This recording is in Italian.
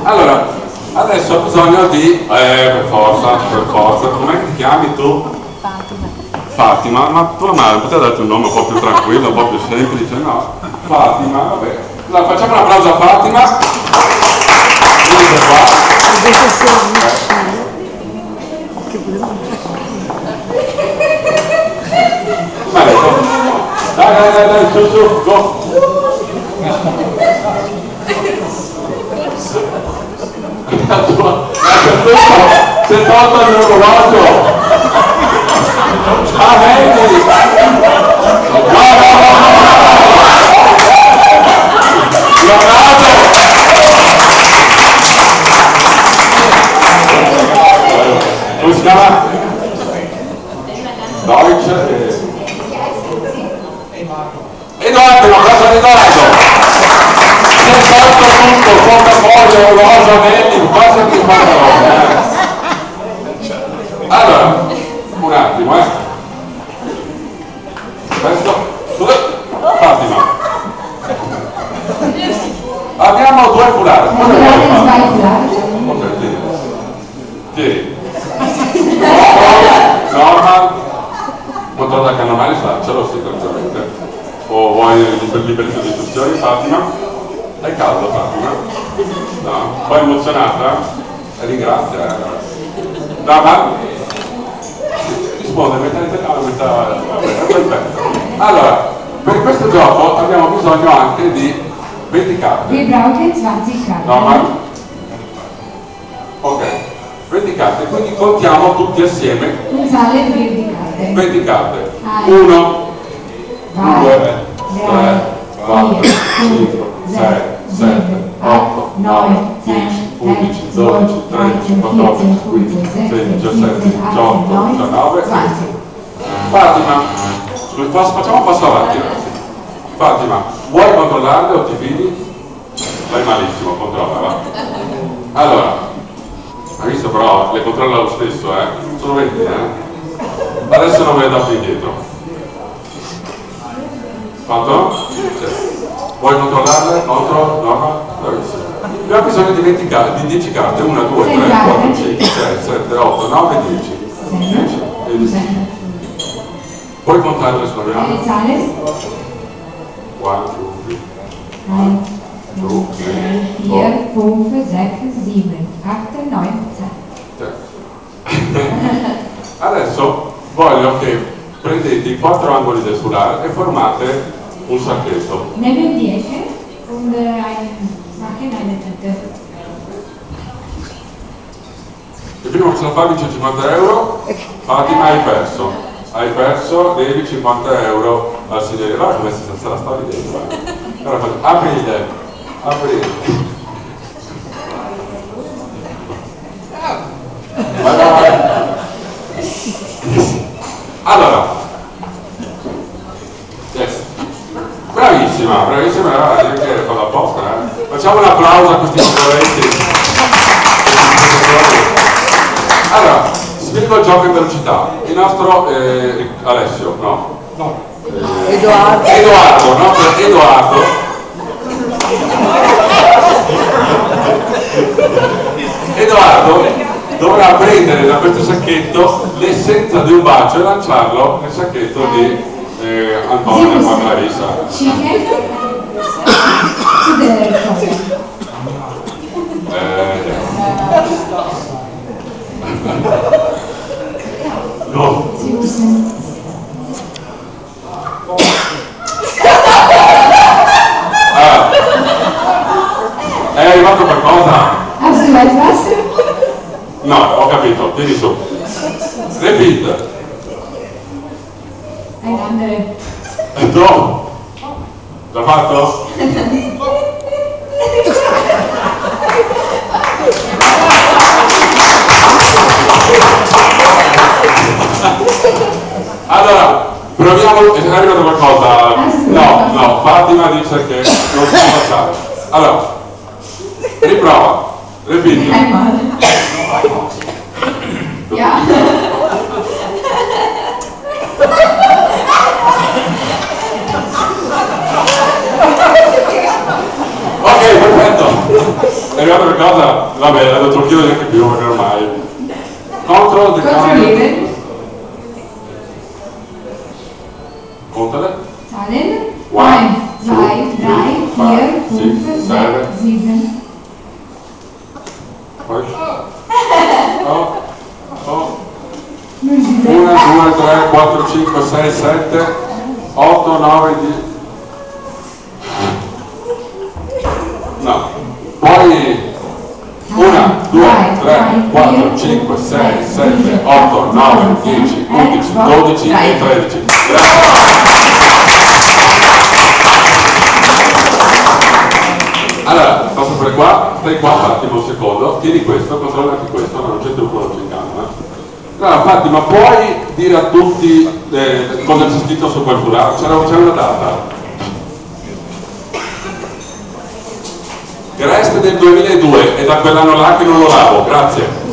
Allora, adesso ho bisogno di... per forza, com'è che ti chiami tu? Fatima, ma tua madre poteva darti un nome un po' più tranquillo, un po' più semplice, no? Fatima, vabbè. Allora, facciamo un applauso a Fatima. Venite qua. Dai, su, go. Si è tolto il mio orologio. Ah, vedi? Come si chiama? Deutsch Edoardo, un applauso ad Edoardo. Si è tolto tutto, portafoglio, orologio, anelli, quasi anche qua. Allora, un attimo, questo, Fatima. Abbiamo due foulard. Tieni. Normal. Controlla che non hai il faccialo, sì, tranquillamente. O vuoi libertà di istruzioni, Fatima? È caldo, Fatima? No? Un po' emozionata? Ringrazia. Normal? Risponde, metà italiano, metà... perfetto. Allora, per questo gioco abbiamo bisogno anche di 20 carte. Wir brauchen 20 Karten. Normal? Ok, 20 carte, quindi contiamo tutti assieme 20 carte. 1, 2, 3, 4, 5, 6, 7, 8, 9, 10, 11, 12, 13, 14, 15, 16, 17, 18, 19, 20. Fatima, facciamo un passo avanti ragazzi. Fatima, vuoi controllarle o ti fidi? Vai malissimo, controlla, va. Allora, hai visto però, le controlla lo stesso, sono 20, Adesso non me le date indietro. Fatto? Vuoi controllarle? Contro? No? Bravissimo. Abbiamo bisogno di 10 carte, 1, 2, 3, 4, 5, 6, 7, 8, 9, 10. 10 e 10. Puoi contarle sulla mia? 1, 2, 3, 4, 5, 6, 7, 8, 9, 10. Adesso voglio che prendete i 4 angoli del foulard e formate un sacchetto. Nehmen 10 und machen eine Tüte. Il primo che ce la fa vince 50 euro. Fatima, hai perso, devi 50 euro al signore. Guarda come se la sta ridendo. Allora, aprite. Vai. Allora, bravissima, direi che fa la posta, Facciamo un applauso a questi concorrenti. Allora, spiego il gioco in velocità. Il nostro Alessio, no? Edoardo, no? Edoardo dovrà prendere da questo sacchetto l'essenza di un bacio e lanciarlo nel sacchetto di Antonio o Clarissa. No. È arrivato qualcosa? No, ho capito, tieni su. Repeat. No. L'ha fatto? Allora, proviamo, è arrivato qualcosa? No, Fatima dice che non si può fare. Allora, riprova, ripeti. Ok, perfetto. È arrivato qualcosa? Vabbè, la dottor chiedo neanche più, perché ormai. Control the camera. Contale. Zahlen. 1, 2, 3, 4, 5, 6, 7. Poi. Oh. 1, 2, Musica. 3, 4, 5, 6, 7, 8, 9, 10. No. Poi 1, 2, 3, 4, 5, 6, 7, 8, 9, 10, 11, 12 e 13. Grazie. Allora, passo per qua, stai qua Fatti un secondo, tieni questo, controlla anche questo, no, non c'è trucco oggi in camera. Allora Fatti, ma puoi dire a tutti cosa c'è scritto su quel foulard? C'è una data. Crest del 2002, è da quell'anno là che non lo lavo, grazie.